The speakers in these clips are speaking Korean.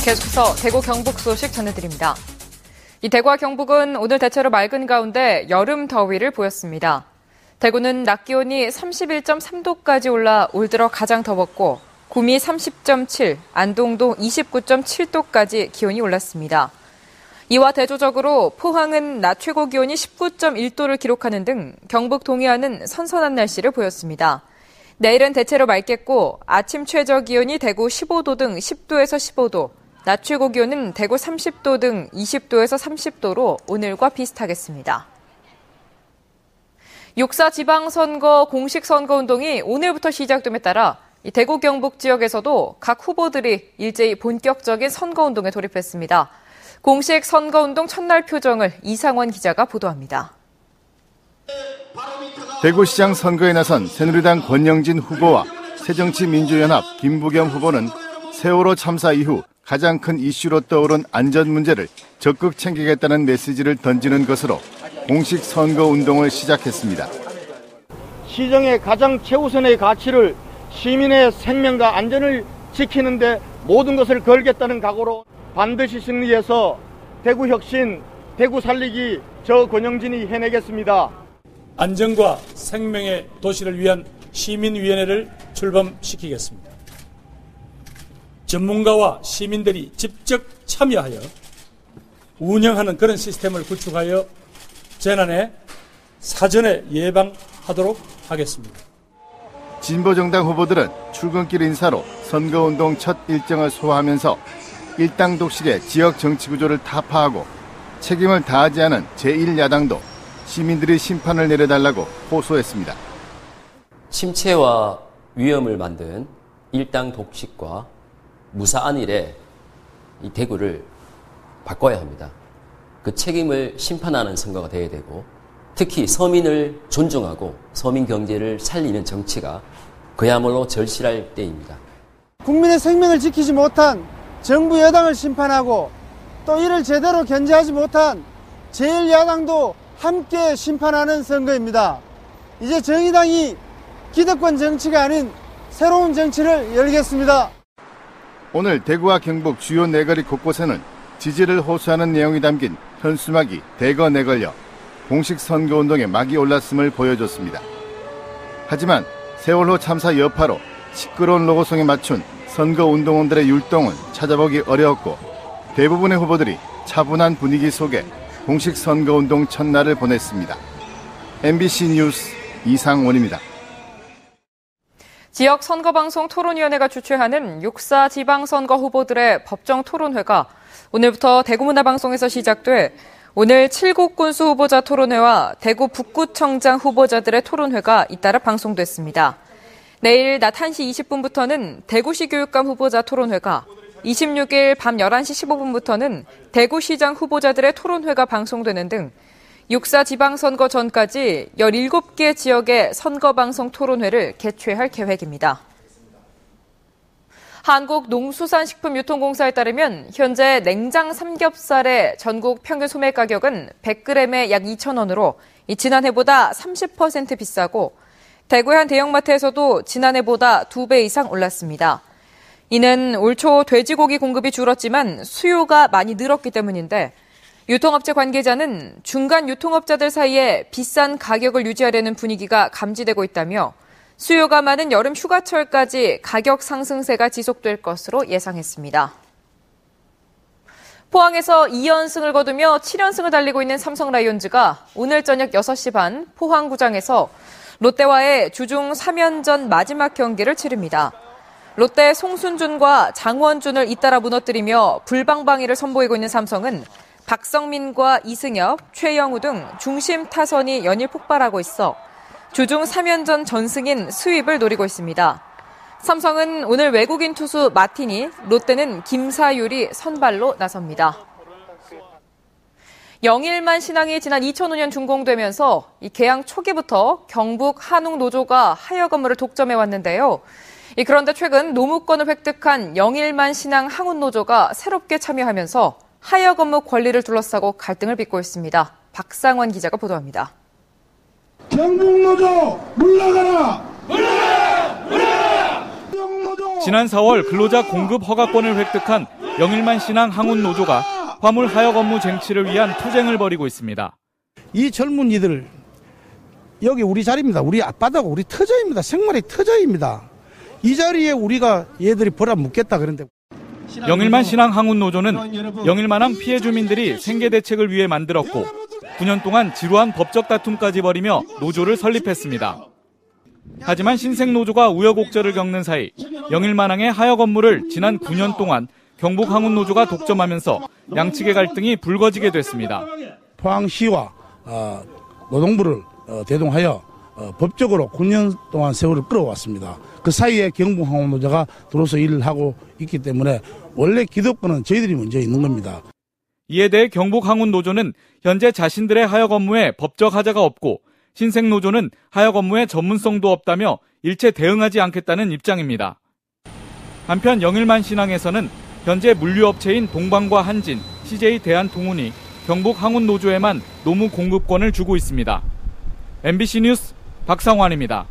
계속해서 대구 경북 소식 전해드립니다. 이 대구와 경북은 오늘 대체로 맑은 가운데 여름 더위를 보였습니다. 대구는 낮 기온이 31.3도까지 올라 올 들어 가장 더웠고 구미 30.7, 안동도 29.7도까지 기온이 올랐습니다. 이와 대조적으로 포항은 낮 최고 기온이 19.1도를 기록하는 등 경북 동해안은 선선한 날씨를 보였습니다. 내일은 대체로 맑겠고 아침 최저 기온이 대구 15도 등 10도에서 15도, 낮 최고 기온은 대구 30도 등 20도에서 30도로 오늘과 비슷하겠습니다. 6.4 지방선거 공식 선거운동이 오늘부터 시작됨에 따라 대구 경북 지역에서도 각 후보들이 일제히 본격적인 선거운동에 돌입했습니다. 공식 선거운동 첫날 표정을 이상원 기자가 보도합니다. 대구시장 선거에 나선 새누리당 권영진 후보와 새정치민주연합 김부겸 후보는 세월호 참사 이후 가장 큰 이슈로 떠오른 안전 문제를 적극 챙기겠다는 메시지를 던지는 것으로 공식 선거운동을 시작했습니다. 시정의 가장 최우선의 가치를 시민의 생명과 안전을 지키는 데 모든 것을 걸겠다는 각오로 반드시 승리해서 대구 혁신, 대구 살리기 저 권영진이 해내겠습니다. 안전과 생명의 도시를 위한 시민위원회를 출범시키겠습니다. 전문가와 시민들이 직접 참여하여 운영하는 그런 시스템을 구축하여 재난에 사전에 예방하도록 하겠습니다. 진보정당 후보들은 출근길 인사로 선거운동 첫 일정을 소화하면서 일당 독식의 지역 정치 구조를 타파하고 책임을 다하지 않은 제1야당도 시민들이 심판을 내려달라고 호소했습니다. 침체와 위험을 만든 일당 독식과 무사안일의 이 대구를 바꿔야 합니다. 그 책임을 심판하는 선거가 되어야 되고 특히 서민을 존중하고 서민 경제를 살리는 정치가 그야말로 절실할 때입니다. 국민의 생명을 지키지 못한 정부 여당을 심판하고 또 이를 제대로 견제하지 못한 제1야당도 함께 심판하는 선거입니다. 이제 정의당이 기득권 정치가 아닌 새로운 정치를 열겠습니다. 오늘 대구와 경북 주요 내거리 곳곳에는 지지를 호소하는 내용이 담긴 현수막이 대거 내걸려 공식 선거운동에 막이 올랐음을 보여줬습니다. 하지만 세월호 참사 여파로 시끄러운 로고송에 맞춘 선거운동원들의 율동은 찾아보기 어려웠고 대부분의 후보들이 차분한 분위기 속에 공식 선거운동 첫날을 보냈습니다. MBC 뉴스 이상원입니다. 지역 선거방송 토론위원회가 주최하는 6.4 지방선거 후보들의 법정 토론회가 오늘부터 대구문화방송에서 시작돼 오늘 칠곡 군수 후보자 토론회와 대구 북구청장 후보자들의 토론회가 잇따라 방송됐습니다. 내일 낮 1시 20분부터는 대구시 교육감 후보자 토론회가, 26일 밤 11시 15분부터는 대구시장 후보자들의 토론회가 방송되는 등 6.4 지방선거 전까지 17개 지역의 선거방송 토론회를 개최할 계획입니다. 한국농수산식품유통공사에 따르면 현재 냉장 삼겹살의 전국 평균 소매 가격은 100g에 약 2,000원으로 지난해보다 30% 비싸고 대구의 한 대형마트에서도 지난해보다 2배 이상 올랐습니다. 이는 올 초 돼지고기 공급이 줄었지만 수요가 많이 늘었기 때문인데 유통업체 관계자는 중간 유통업자들 사이에 비싼 가격을 유지하려는 분위기가 감지되고 있다며 수요가 많은 여름 휴가철까지 가격 상승세가 지속될 것으로 예상했습니다. 포항에서 2연승을 거두며 7연승을 달리고 있는 삼성 라이온즈가 오늘 저녁 6시 반 포항구장에서 롯데와의 주중 3연전 마지막 경기를 치릅니다. 롯데 송순준과 장원준을 잇따라 무너뜨리며 불방방이를 선보이고 있는 삼성은 박성민과 이승엽, 최영우 등 중심 타선이 연일 폭발하고 있어 주중 3연전 전승인 스윕을 노리고 있습니다. 삼성은 오늘 외국인 투수 마티니, 롯데는 김사율이 선발로 나섭니다. 영일만 신항이 지난 2005년 준공되면서 이 개항 초기부터 경북 한웅노조가 하역 업무를 독점해 왔는데요. 그런데 최근 노무권을 획득한 영일만 신항 항운노조가 새롭게 참여하면서 하역 업무 권리를 둘러싸고 갈등을 빚고 있습니다. 박상원 기자가 보도합니다. 경북노조 물러가라! 물러가라! 물러가라! 지난 4월 근로자 공급 허가권을 획득한 영일만 신항 항운 노조가 화물 하역 업무 쟁취를 위한 투쟁을 벌이고 있습니다. 이 젊은이들 여기 우리 자리입니다. 우리 앞바다고 우리 터저입니다. 생활의 터저입니다. 이 자리에 우리가 얘들이 벌어묻겠다 그런데. 영일만 신항 항운 노조는 영일만항 피해 주민들이 생계 대책을 위해 만들었고 9년 동안 지루한 법적 다툼까지 벌이며 노조를 설립했습니다. 하지만 신생노조가 우여곡절을 겪는 사이 영일만항의 하역 업무를 지난 9년 동안 경북항운노조가 독점하면서 양측의 갈등이 불거지게 됐습니다. 포항시와 노동부를 대동하여 법적으로 9년 동안 세월을 끌어왔습니다. 그 사이에 경북항운노조가 들어서 일을 하고 있기 때문에 원래 기득권은 저희들이 먼저 있는 겁니다. 이에 대해 경북항운노조는 현재 자신들의 하역 업무에 법적 하자가 없고 신생노조는 하역 업무에 전문성도 없다며 일체 대응하지 않겠다는 입장입니다. 한편 영일만 신항에서는 현재 물류업체인 동방과 한진, CJ 대한통운이 경북항운노조에만 노무 공급권을 주고 있습니다. MBC 뉴스 박상환입니다.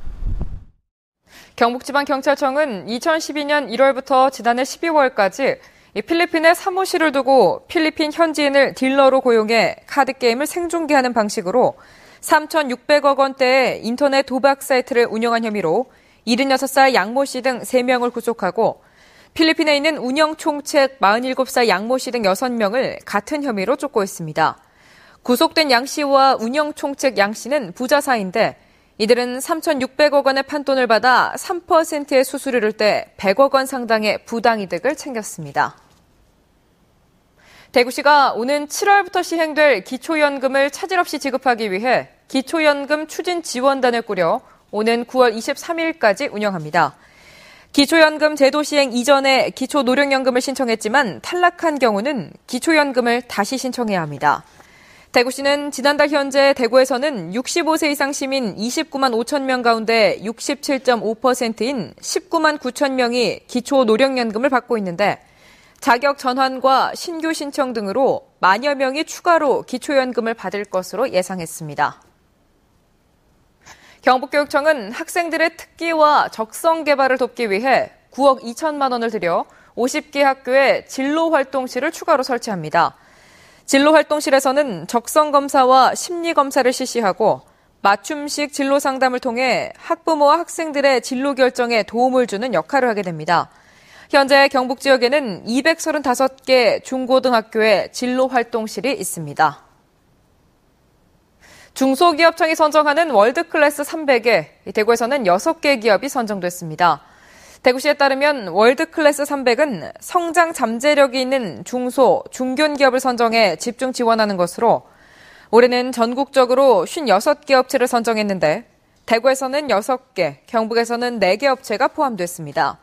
경북지방경찰청은 2012년 1월부터 지난해 12월까지 필리핀에 사무실을 두고 필리핀 현지인을 딜러로 고용해 카드게임을 생중계하는 방식으로 3,600억 원대의 인터넷 도박 사이트를 운영한 혐의로 76살 양모 씨 등 3명을 구속하고 필리핀에 있는 운영 총책 47살 양모 씨 등 6명을 같은 혐의로 쫓고 있습니다. 구속된 양 씨와 운영 총책 양 씨는 부자 사이인데 이들은 3,600억 원의 판돈을 받아 3%의 수수료를 떼 100억 원 상당의 부당이득을 챙겼습니다. 대구시가 오는 7월부터 시행될 기초연금을 차질 없이 지급하기 위해 기초연금 추진지원단을 꾸려 오는 9월 23일까지 운영합니다. 기초연금 제도 시행 이전에 기초노령연금을 신청했지만 탈락한 경우는 기초연금을 다시 신청해야 합니다. 대구시는 지난달 현재 대구에서는 65세 이상 시민 29만 5천 명 가운데 67.5%인 19만 9천 명이 기초노령연금을 받고 있는데 자격 전환과 신규 신청 등으로 만여 명이 추가로 기초연금을 받을 것으로 예상했습니다. 경북교육청은 학생들의 특기와 적성 개발을 돕기 위해 9억 2천만 원을 들여 50개 학교에 진로활동실을 추가로 설치합니다. 진로활동실에서는 적성검사와 심리검사를 실시하고 맞춤식 진로상담을 통해 학부모와 학생들의 진로 결정에 도움을 주는 역할을 하게 됩니다. 현재 경북 지역에는 235개 중고등학교에 진로활동실이 있습니다. 중소기업청이 선정하는 월드클래스 300에 대구에서는 6개 기업이 선정됐습니다. 대구시에 따르면 월드클래스 300은 성장 잠재력이 있는 중소, 중견기업을 선정해 집중 지원하는 것으로 올해는 전국적으로 56개 업체를 선정했는데 대구에서는 6개, 경북에서는 4개 업체가 포함됐습니다.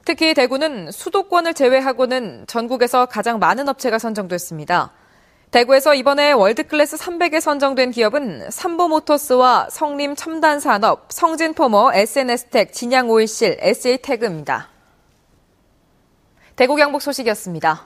특히 대구는 수도권을 제외하고는 전국에서 가장 많은 업체가 선정됐습니다. 대구에서 이번에 월드클래스 300에 선정된 기업은 삼보모터스와 성림첨단산업, 성진포머, SNS텍, 진양오일실, SA태그입니다. 대구 경북 소식이었습니다.